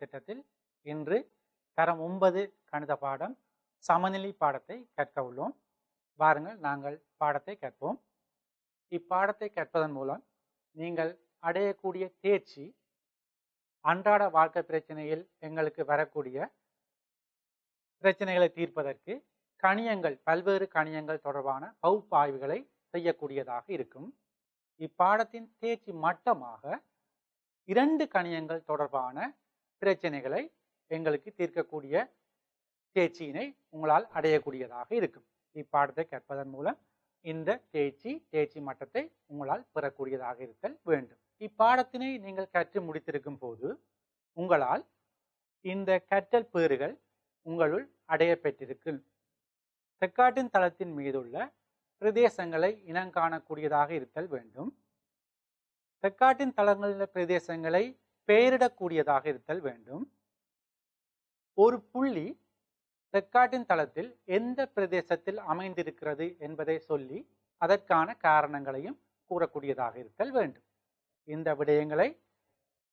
திட்டத்தில் இன்று தரம் 9 கணித பாடம் சமநிலை பாடத்தை கற்க உள்ளோம். வாருங்கள் நாங்கள் பாடத்தை கற்போம். இப்பாடத்தை கற்பதன் மூலம் நீங்கள் அடையக்கூடிய தேர்ச்சி, அன்றாட வாழ்க்கை பிரச்சனையில் எங்களுக்கு வரக்கூடிய பிரச்சனைகளை தீர்ப்பதற்கு கணியங்கள், பல்வேறு கணியங்கள் தொடர்பான பகுப்பாய்வுகளை செய்யக்கூடியதாக இருக்கும். இப்பாடத்தின் தேர்ச்சி மட்டமாக 2 கணியங்கள் தொடர்பான பிரச்சனைகளை எங்களுக்கு தீர்க்கக்கூடிய தேர்ச்சியினை உங்களால் அடையக்கூடியதாக இருக்கும். இப்பாடத்தை கற்பதன் மூலம் இந்த தேர்ச்சி மட்டத்தை உங்களால் பெறக்கூடியதாக இருத்தல் வேண்டும். இப்பாடத்தினை நீங்கள் கற்று முடித்திருக்கும் போது உங்களால் இந்த கற்றல் பேறுகள் உங்களுள் அடைய பெற்றிருக்கும். தெக்காட்டின் தளத்தின் மீதுள்ள பிரதேசங்களை இனங்காணக்கூடியதாக இருத்தல் வேண்டும். தெக்காட்டின் தளங்களில் பிரதேசங்களை பெயரிடக்கூடியதாக இருத்தல் வேண்டும். ஒரு புள்ளி தெக்காட்டின் தளத்தில் எந்த பிரதேசத்தில் அமைந்திருக்கிறது என்பதை சொல்லி அதற்கான காரணங்களையும் கூறக்கூடியதாக இருத்தல் வேண்டும். இந்த விடயங்களை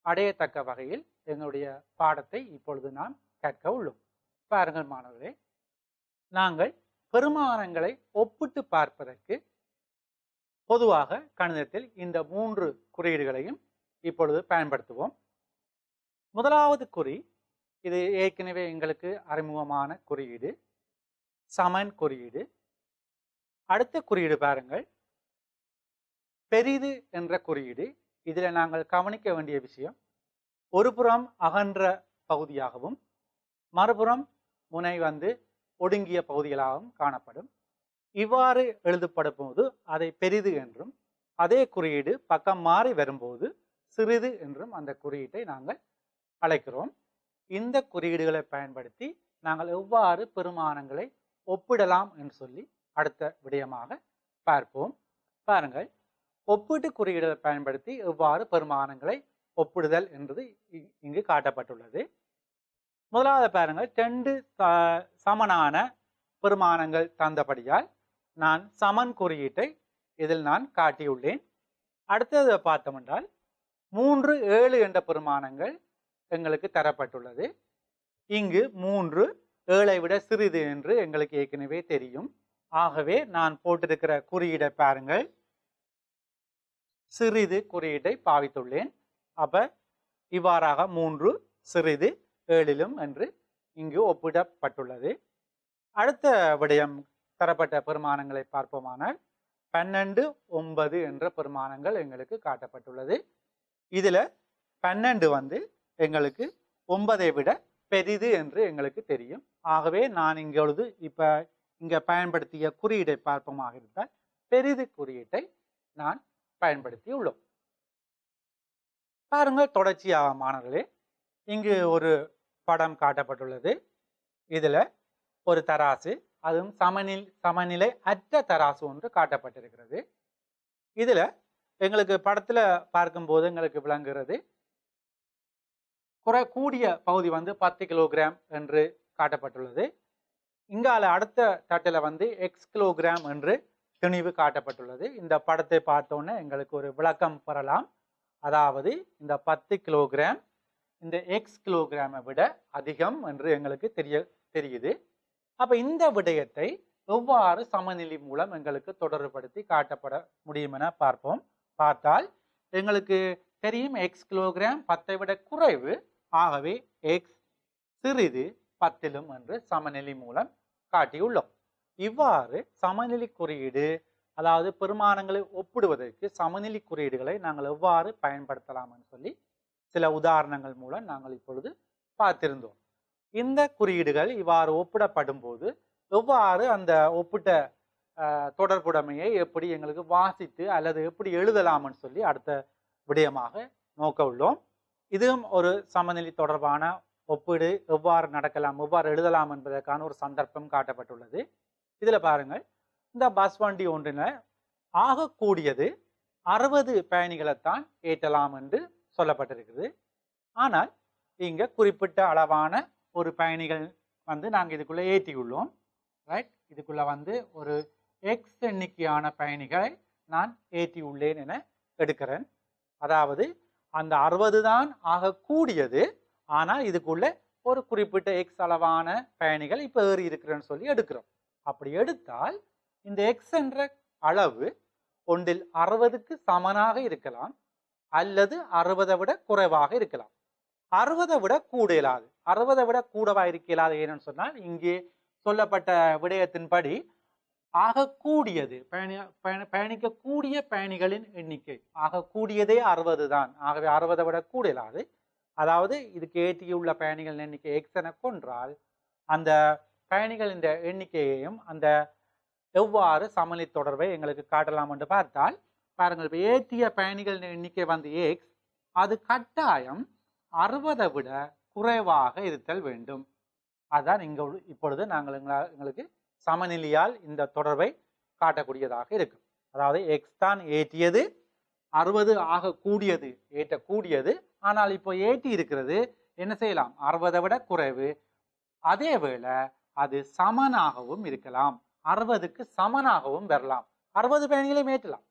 அடையத்தக்க வகையில் எங்களுடைய பாடத்தை இப்பொழுது நாம் கற்க உள்ளோம். பாருங்கள் மாணவர்களே, நாங்கள் பெருமானங்களை ஒப்பிட்டு பார்ப்பதற்கு பொதுவாக கணிதத்தில் இந்த 3 குறியீடுகளையும் இப்பொழுது பயன்படுத்துவோம். முதலாவது குறி, இது ஏற்கனவே எங்களுக்கு அறிமுகமான குறியீடு, சமன் குறியீடு. அடுத்த குறியீடு பாருங்கள், பெரிது என்ற குறியீடு. இதில் நாங்கள் கவனிக்க வேண்டிய விஷயம், ஒரு புறம் அகன்ற பகுதியாகவும் மறுபுறம் முனை ஒடுங்கிய பகுதிகளாகவும் காணப்படும். இவ்வாறு எழுதப்படும் போது அதை பெரிது என்றும், அதே குறியீடு பக்கம் மாறி வரும்போது சிறிது என்றும் அந்த குறியீட்டை நாங்கள் அழைக்கிறோம். இந்த குறியீடுகளை பயன்படுத்தி நாங்கள் எவ்வாறு பெருமானங்களை ஒப்பிடலாம் என்று சொல்லி அடுத்த விடயமாக பார்ப்போம். பாருங்கள், ஒப்பீட்டு குறியீடுகளை பயன்படுத்தி எவ்வாறு பெருமானங்களை ஒப்பிடுதல் என்பது இங்கு காட்டப்பட்டுள்ளது. முதலாவது பாருங்கள், 2 சமனான பெருமானங்கள் தந்தபடியால் நான் சமன் குறியீட்டை இதில் நான் காட்டியுள்ளேன். அடுத்தது பார்த்தோம் என்றால் 3, 7 என்ற பெருமானங்கள் எங்களுக்கு தரப்பட்டுள்ளது. இங்கு 3 7ஐ விட சிறிது என்று எங்களுக்கு ஏற்கனவே தெரியும். ஆகவே நான் போட்டிருக்கிற குறியீடை பாருங்கள், சிறிது குறியீட்டை பாவித்துள்ளேன். அப்ப இவ்வாறாக 3 சிறிது 7லும் என்று இங்கு ஒப்பிடப்பட்டுள்ளது. அடுத்த விடயம், தரப்பட்ட பெருமானங்களை பார்ப்போமானால் 12, 9 என்ற பெருமானங்கள் எங்களுக்கு காட்டப்பட்டுள்ளது. இதில் 12 எங்களுக்கு 9ஐ விட பெரிது என்று எங்களுக்கு தெரியும். ஆகவே நான் இங்கே பயன்படுத்திய குறியீடை பார்ப்போமாக இருந்தால் பெரிது குறியீட்டை நான் பயன்படுத்தி உள்ளோம். பாருங்கள், தொடர்ச்சியாக மாணவர்களே, இங்கு ஒரு படம் காட்டப்பட்டுள்ளது. இதில் ஒரு தராசு, அதுவும் சமநிலை அற்ற தராசு ஒன்று காட்டப்பட்டிருக்கிறது. இதில் எங்களுக்கு படத்தில் பார்க்கும்போது எங்களுக்கு விளங்குகிறது, கூடிய பகுதி 10 கிலோகிராம் என்று காட்டப்பட்டுள்ளது. இங்கால அடுத்த தட்டில் எக்ஸ் கிலோகிராம் என்று திணிவு காட்டப்பட்டுள்ளது. இந்த படத்தை பார்த்தோன்னே எங்களுக்கு ஒரு விளக்கம் பெறலாம். அதாவது இந்த 10 கிலோகிராம் இந்த எக்ஸ் கிலோகிராமை விட அதிகம் என்று எங்களுக்கு தெரியுது. அப்ப இந்த விடயத்தை எவ்வாறு சமநிலை மூலம் எங்களுக்கு தொடர்புபடுத்தி காட்டப்பட முடியும் என பார்த்தால் எங்களுக்கு தெரியும், எக்ஸ் கிலோகிராம் 10ஐ விட குறைவு. ஆகவே எக்ஸ் சிறிது 10லும் என்று சமநிலை மூலம் காட்டியுள்ளோம். இவ்வாறு சமநிலை குறியீடு, அதாவது பெருமானங்களை ஒப்பிடுவதற்கு சமநிலை குறியீடுகளை நாங்கள் எவ்வாறு பயன்படுத்தலாம் என்று சொல்லி சில உதாரணங்கள் மூலம் நாங்கள் இப்பொழுது பார்த்திருந்தோம். இந்த குறியீடுகள் இவ்வாறு ஒப்பிடப்படும் போது எவ்வாறு அந்த ஒப்பிட்ட தொடர்புடைமையை எப்படி எங்களுக்கு வாசித்து அல்லது எப்படி எழுதலாம்னு சொல்லி அடுத்த விடயமாக நோக்க உள்ளோம். இதுவும் ஒரு சமநிலை தொடர்பான ஒப்பீடு, எவ்வாறு நடக்கலாம், எவ்வாறு எழுதலாம் என்பதற்கான ஒரு சந்தர்ப்பம் காட்டப்பட்டுள்ளது. இதில் பாருங்கள், இந்த பஸ் வண்டி ஒன்றில் ஆகக்கூடியது 60 பயணிகளைத்தான் ஏற்றலாம் என்று சொல்லப்பட்டிருக்கிறது. ஆனால் இங்கே குறிப்பிட்ட அளவான ஒரு பயணிகள் நாங்கள் இதுக்குள்ளே ஏற்றியுள்ளோம். ரைட், இதுக்குள்ளே ஒரு எக்ஸ் எண்ணிக்கையான பயணிகளை நான் ஏற்றி உள்ளேன் என எடுக்கிறேன். அதாவது அந்த 60 தான் ஆகக்கூடியது. ஆனால் இதுக்குள்ள ஒரு குறிப்பிட்ட எக்ஸ் அளவான பயணிகள் இப்போ ஏறி இருக்கிறேன்னு சொல்லி எடுக்கிறோம். அப்படி எடுத்தால் இந்த எக்ஸ் என்ற அளவு ஒன்றில் 60க்கு சமனாக இருக்கலாம் அல்லது 60 விட குறைவாக இருக்கலாம். 60 விட கூட இயலாது. 60 விட கூடவா இருக்க இயலாது. ஏன்னு சொன்னால் இங்கே சொல்லப்பட்ட விடயத்தின்படி ஆகக்கூடியது பயணிக்கக்கூடிய பயணிகளின் எண்ணிக்கை ஆகக்கூடியதே 60 தான். ஆகவே 60 விட கூட இயலாது. அதாவது இதுக்கு ஏற்றியுள்ள பயணிகளின் எண்ணிக்கை எக்ஸ் என கொன்றால் அந்த பயணிகளின் எண்ணிக்கையையும் அந்த எவ்வாறு சமநிலை தொடர்பை எங்களுக்கு காட்டலாம் என்று பார்த்தால் பாருங்கள், இப்போ ஏற்றிய பயணிகளின் எண்ணிக்கை வந்து எக்ஸ், அது கட்டாயம் 60 விட குறைவாக இருத்தல் வேண்டும். அதுதான் இங்க இப்பொழுது நாங்கள் எங்களுக்கு சமநிலையால் இந்த தொடர்பை காட்டக்கூடியதாக இருக்கும். அதாவது எக்ஸ் தான் ஏற்றியது, 60 ஆகக்கூடியது ஏற்றக்கூடியது, ஆனால் இப்போ ஏற்றி இருக்கிறது என்ன செய்யலாம், 60 விட குறைவு. அதே வேளை அது சமனாகவும் இருக்கலாம், 60க்கு சமனாகவும் வரலாம். 60 பயணிகளையும் ஏற்றலாம்,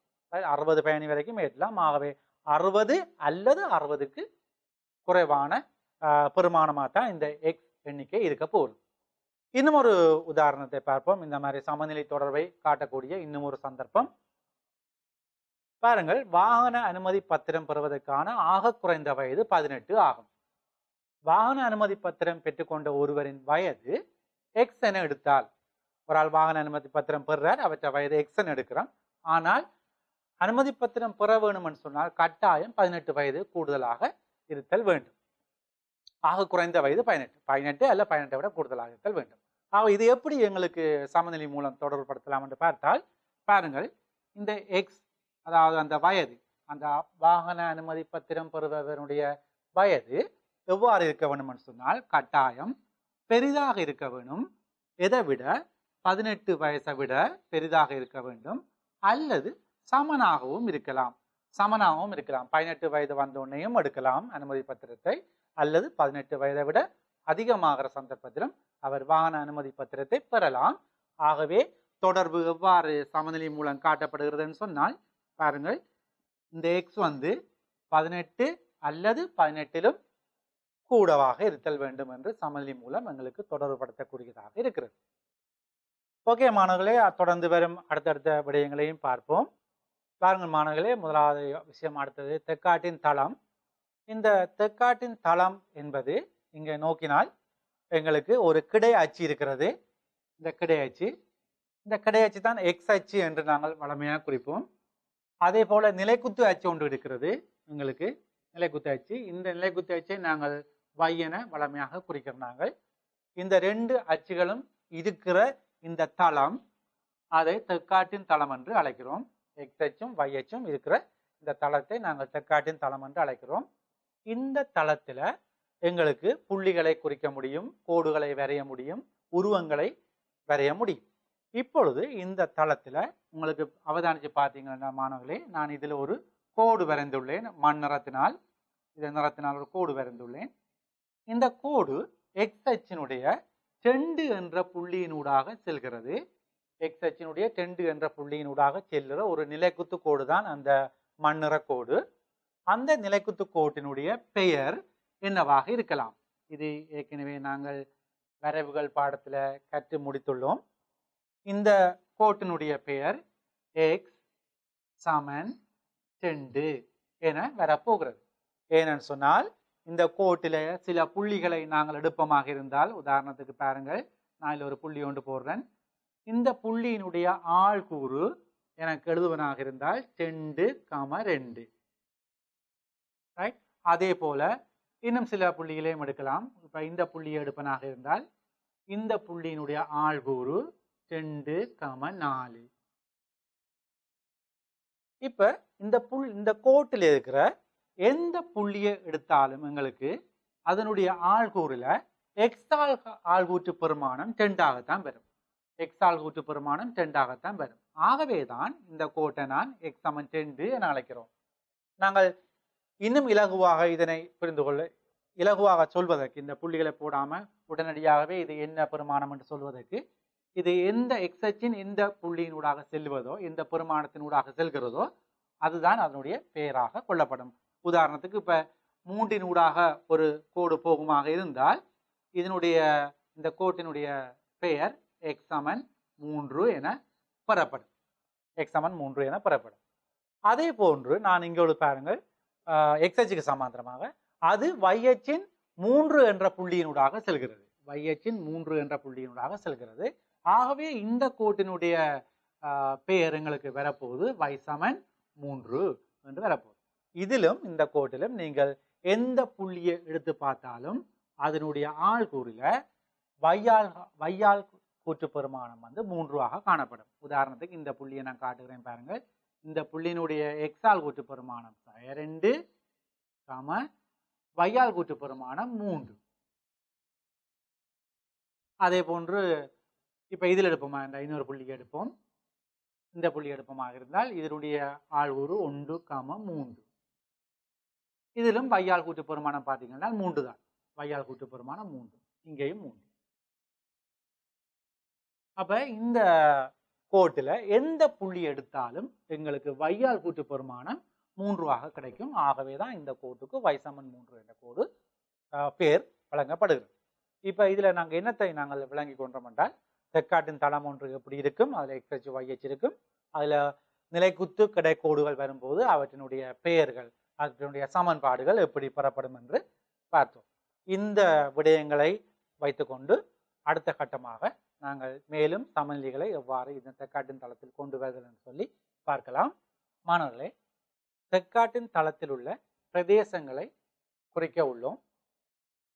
60 பயணி வரைக்கும் ஏற்றலாம். ஆகவே 60 அல்லது 60க்கு குறைவான பெருமானமாக தான் இந்த எக்ஸ் எண்ணிக்கை இருக்க போகுது. இன்னும் ஒரு உதாரணத்தை பார்ப்போம். இந்த மாதிரி சமநிலை தொடர்பை காட்டக்கூடிய இன்னும் ஒரு சந்தர்ப்பம் பாருங்கள். வாகன அனுமதி பத்திரம் பெறுவதற்கான ஆக குறைந்த வயது 18 ஆகும். வாகன அனுமதி பத்திரம் பெற்றுக்கொண்ட ஒருவரின் வயது எக்ஸ் என எடுத்தால், ஒரு ஆள் வாகன அனுமதி பத்திரம் பெறுறார், அவற்றை வயது எக்ஸ் என எடுக்கிறான். ஆனால் அனுமதி பத்திரம் பெற வேணும்னு சொன்னால் கட்டாயம் 18 வயது கூடுதலாக இருத்தல் வேண்டும். ஆக குறைந்த வயது 18 அல்ல 18 விட கூடுதலாக இருத்தல் வேண்டும். ஆக இது எப்படி எங்களுக்கு சமநிலை மூலம் தொடர்புபடுத்தலாம் என்று பார்த்தால் பாருங்கள், இந்த எக்ஸ் அதாவது அந்த வயது, அந்த வாகன அனுமதி பத்திரம் பெறுபவருடைய வயது எவ்வாறு இருக்க வேண்டும் என்று சொன்னால் கட்டாயம் பெரிதாக இருக்க வேண்டும். எதை விட 18 வயசை விட பெரிதாக இருக்க வேண்டும், அல்லது சமனாகவும் இருக்கலாம். 18 வயது வந்தோடனையும் எடுக்கலாம் அனுமதி பத்திரத்தை, அல்லது 18 வயதை விட அதிகமாகிற சந்தர்ப்பத்திலும் அவர் வாகன அனுமதி பத்திரத்தை பெறலாம். ஆகவே தொடர்பு எவ்வாறு சமநிலை மூலம் காட்டப்படுகிறதுன்னு சொன்னால் பாருங்கள், இந்த எக்ஸ் வந்து 18 அல்லது 18லும் கூடவாக இருத்தல் வேண்டும் என்று சமநிலை மூலம் எங்களுக்கு தொடர்புபடுத்தக்கூடியதாக இருக்கிறது. ஓகே மாணவர்களே, தொடர்ந்து வரும் அடுத்தடுத்த விடயங்களையும் பார்ப்போம். பாருங்கள் மாணவர்களே, முதலாவது விஷயம் அடுத்தது தெக்காட்டின் தளம். இந்த தெக்காட்டின் தளம் என்பது இங்கே நோக்கினால் எங்களுக்கு ஒரு கிடை அச்சு இருக்கிறது. இந்த கிடை அச்சு தான் எக்ஸ் அச்சு என்று நாங்கள் வழமையாக குறிப்போம். அதே போல நிலைக்குத்து அச்சு ஒன்று இருக்கிறது எங்களுக்கு, நிலைக்குத்து அச்சு. இந்த நிலைக்குத்து அச்சை நாங்கள் y என வழமையாக குறிக்கிறோம். நாங்கள் இந்த 2 அச்சுகளும் இருக்கிற இந்த தளம் அதை தெக்காட்டின் தளம் என்று அழைக்கிறோம். எக்ஸ் அச்சும் y அச்சும் இருக்கிற இந்த தளத்தை நாங்கள் தெக்காட்டின் தளம் என்று அழைக்கிறோம். இந்த தளத்தில் எங்களுக்கு புள்ளிகளை குறிக்க முடியும், கோடுகளை வரைய முடியும், உருவங்களை வரைய முடியும். இப்பொழுது இந்த தளத்தில் உங்களுக்கு அவதானித்து பார்த்தீங்கன்னா மாணவர்களே, நான் இதில் ஒரு கோடு வரைந்துள்ளேன். மண் நிறத்தினால், இதன் நிறத்தினால் ஒரு கோடு வரைந்துள்ளேன். இந்த கோடு எக்ஸ் அச்சினுடைய 2 என்ற புள்ளியினூடாக செல்கிறது. எக்ஸ் அச்சினுடைய 2 என்ற புள்ளியினூடாக செல்கிற ஒரு நிலைக்குத்து கோடு தான் அந்த மண்ணிற கோடு. அந்த நிலைக்குத்து கோட்டினுடைய பெயர் என்னவாக இருக்கலாம்? இது ஏற்கனவே நாங்கள் வரைவுகள் பாடத்தில் கற்று முடித்துள்ளோம். இந்த கோட்டினுடைய பெயர் எக்ஸ் சமன் 2 என வரப்போகிறது. ஏனென்று சொன்னால் இந்த கோட்டில் சில புள்ளிகளை நாங்கள் எடுப்பமாக இருந்தால், உதாரணத்துக்கு பாருங்கள், நான் இதில் ஒரு புள்ளி ஒன்று போடுறேன். இந்த புள்ளியினுடைய ஆள்கூறு எனக்கு எழுதுவனாக இருந்தால் 2,2 ரைட். அதே போல இன்னும் சில புள்ளிகளையும் எடுக்கலாம். இப்போ இந்த புள்ளியை எடுப்பனாக இருந்தால் இந்த புள்ளியினுடைய ஆள்கூறு 2,4. இப்ப இந்த கோட்டில் இருக்கிற எந்த புள்ளியை எடுத்தாலும் எங்களுக்கு அதனுடைய ஆள்கூறுல எக்ஸ் ஆள்கூற்று பெருமானம் 2 ஆகத்தான் வரும். எக்ஸ் ஆள்கூற்று பெருமானம் 2 ஆகத்தான் வரும். ஆகவேதான் இந்த கோட்டை நான் எக்ஸ் சமன் 2 என அழைக்கிறோம். நாங்கள் இன்னும் இலகுவாக இதனை புரிந்து கொள்ள, இலகுவாக சொல்வதற்கு, இந்த புள்ளிகளை போடாம உடனடியாகவே இது என்ன பெருமானம் என்று சொல்வதற்கு, இது எந்த எக்ஸ் அச்சின் எந்த புள்ளியினூடாக செல்வதோ, எந்த பெருமானத்தினூடாக செல்கிறதோ அதுதான் அதனுடைய பெயராக கொள்ளப்படும். உதாரணத்துக்கு இப்ப மூன்றினூடாக ஒரு கோடு போகுமாக இருந்தால் இதனுடைய இந்த கோட்டினுடைய பெயர் x சமன் 3 என பெறப்படும். x சமன் 3 என பெறப்படும். அதே போன்று நான் இங்கே பாருங்கள், x அச்சுக்கு சமாந்தரமாக அது y அச்சின் 3 என்ற புள்ளியினூடாக செல்கிறது. y அச்சின் 3 என்ற புள்ளியினூடாக செல்கிறது. ஆகவே இந்த கோட்டினுடைய பெயர் எங்களுக்கு வரப்போகுது y சமன் 3 என்று வரப்போகுது. இதிலும் இந்த கோட்டிலும் நீங்கள் எந்த புள்ளியை எடுத்து பார்த்தாலும் அதனுடைய ஆள்கூறில வையால் கூட்டு பெருமானம் வந்து 3ஆக காணப்படும். உதாரணத்துக்கு இந்த புள்ளியை நான் காட்டுகிறேன் பாருங்கள். இந்த புள்ளியினுடைய எக்ஸால் கூட்டு பெருமானம் 2 சம வையால் கூட்டு பெருமானம் 3. அதே போன்று இப்ப இதில் எடுப்போமா, இந்த இன்னொரு புள்ளியை எடுப்போம். இந்த புள்ளி எடுப்பமாக இருந்தால் இதனுடைய ஆள்கூறு 1, 3. இதிலும் வையால் கூட்டு பெருமானம் பார்த்தீங்கன்னா 3 தான். வையால் கூட்டு பெருமானம் 3, இங்கேயும் 3. அப்ப இந்த கோட்டில் எந்த புள்ளி எடுத்தாலும் எங்களுக்கு வையால் கூட்டு பெருமானம் 3ஆக கிடைக்கும். ஆகவே தான் இந்த கோட்டுக்கு y சமன் 3 என்ற கோடு பேர் வழங்கப்படுகிறது. இப்ப இதுல நாங்கள் என்னத்தை நாங்கள் விளங்கி கொண்டோம் என்றால், தெற்காட்டின் தளம் ஒன்று எப்படி இருக்கும், அதில் x அச்சு y அச்சு இருக்கும். அதுல நிலைக்குத்து கிடைக்கோடுகள் வரும்போது அவற்றினுடைய பெயர்கள், அவற்றினுடைய சமன்பாடுகள் எப்படி பெறப்படும் என்று பார்த்தோம். இந்த விடயங்களை வைத்துக்கொண்டு அடுத்த கட்டமாக நாங்கள் மேலும் சமநிலைகளை எவ்வாறு இந்த தெற்காட்டின் தளத்தில் கொண்டு வருதல் என்று சொல்லி பார்க்கலாம். மாணவர்களே, தெற்காட்டின் தளத்தில் உள்ள பிரதேசங்களை குறிக்க உள்ளோம்.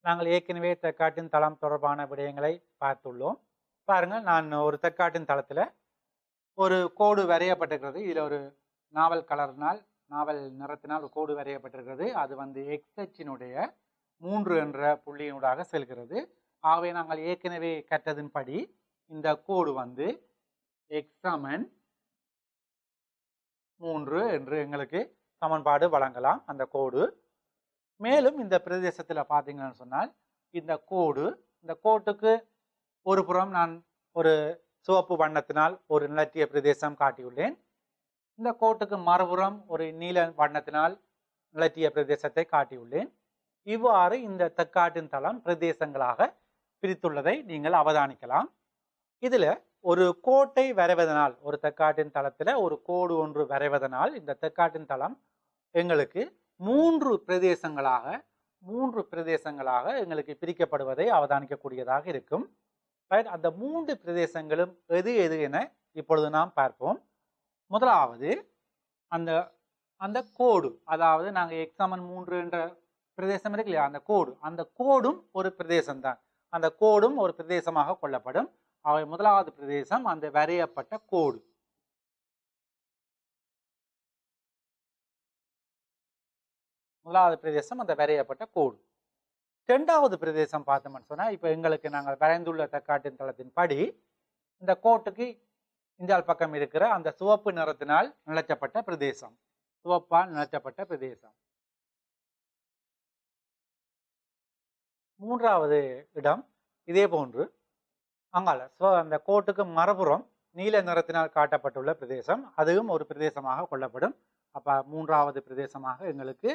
நாங்கள் ஏற்கனவே தெற்காட்டின் தளம் தொடர்பான விடயங்களை பார்த்துள்ளோம். பாருங்கள், நான் ஒரு தெற்காட்டின் தளத்தில் ஒரு கோடு வரையப்பட்டிருக்கிறது. இதில் ஒரு நாவல் கலர்னால், நாவல் நிறத்தினால் ஒரு கோடு வரையப்பட்டிருக்கிறது. அது வந்து எக்ஸ் அச்சினுடைய 3 என்ற புள்ளியினூடாக செல்கிறது. ஆகவே நாங்கள் ஏற்கனவே கற்றதின்படி இந்த கோடு வந்து எக்ஸ் சமன் 3 என்று எங்களுக்கு சமன்பாடு வழங்கலாம் அந்த கோடு. மேலும் இந்த பிரதேசத்தில் பார்த்தீங்கன்னு சொன்னால் இந்த கோட்டுக்கு ஒரு புறம் நான் ஒரு சிவப்பு வண்ணத்தினால் ஒரு நிலத்திய பிரதேசம் காட்டியுள்ளேன். இந்த கோட்டுக்கு மறுபுறம் ஒரு நீல வண்ணத்தினால் நிலத்திய பிரதேசத்தை காட்டியுள்ளேன். இவ்வாறு இந்த தெற்காட்டின் தளம் பிரதேசங்களாக பிரித்துள்ளதை நீங்கள் அவதானிக்கலாம். இதுல ஒரு கோட்டை வரைவதனால், ஒரு தெற்காட்டின் தளத்துல ஒரு கோடு ஒன்று வரைவதனால் இந்த தெற்காட்டின் தளம் எங்களுக்கு 3 பிரதேசங்களாக எங்களுக்கு பிரிக்கப்படுவதை அவதானிக்கக்கூடியதாக இருக்கும். அந்த 3 பிரதேசங்களும் எது எது என இப்பொழுது நாம் பார்ப்போம். முதலாவது அந்த கோடு, அதாவது நாங்கள் x சமன் 3 என்ற பிரதேசம் இருக்கு இல்லையா, அந்த கோடும் ஒரு பிரதேசம் தான். அந்த கோடும் ஒரு பிரதேசமாக கொள்ளப்படும். அவை முதலாவது பிரதேசம் அந்த வரையப்பட்ட கோடு. முதலாவது பிரதேசம் அந்த வரையப்பட்ட கோடு. இரண்டாவது பிரதேசம் பார்த்தோம்னு சொன்னா, இப்ப எங்களுக்கு நாங்கள் வரைந்துள்ள தெற்காட்டின் தளத்தின் படி இந்த கோட்டுக்கு இந்த பக்கம் இருக்கிற அந்த சிவப்பு நிறத்தினால் நிலச்சப்பட்ட பிரதேசம், சிவப்பால் நிலச்சப்பட்ட பிரதேசம். மூன்றாவது இடம் இதே போன்று அங்கால அந்த கோட்டுக்கு மறுபுறம் நீல நிறத்தினால் காட்டப்பட்டுள்ள பிரதேசம், அதுவும் ஒரு பிரதேசமாக கொள்ளப்படும். அப்ப மூன்றாவது பிரதேசமாக எங்களுக்கு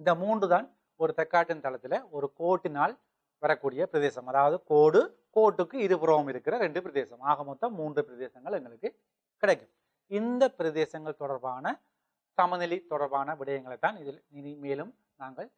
இந்த 3 தான் ஒரு தெற்காட்டின் தளத்துல ஒரு கோட்டினால் வரக்கூடிய பிரதேசம். அதாவது கோட்டுக்கு இருபுறமும் இருக்கிற 2 பிரதேசம். ஆக மொத்தம் 3 பிரதேசங்கள் எங்களுக்கு கிடைக்கும். இந்த பிரதேசங்கள் தொடர்பான சமநிலை தொடர்பான விடயங்களை தான் இதில் மேலும் நாங்கள்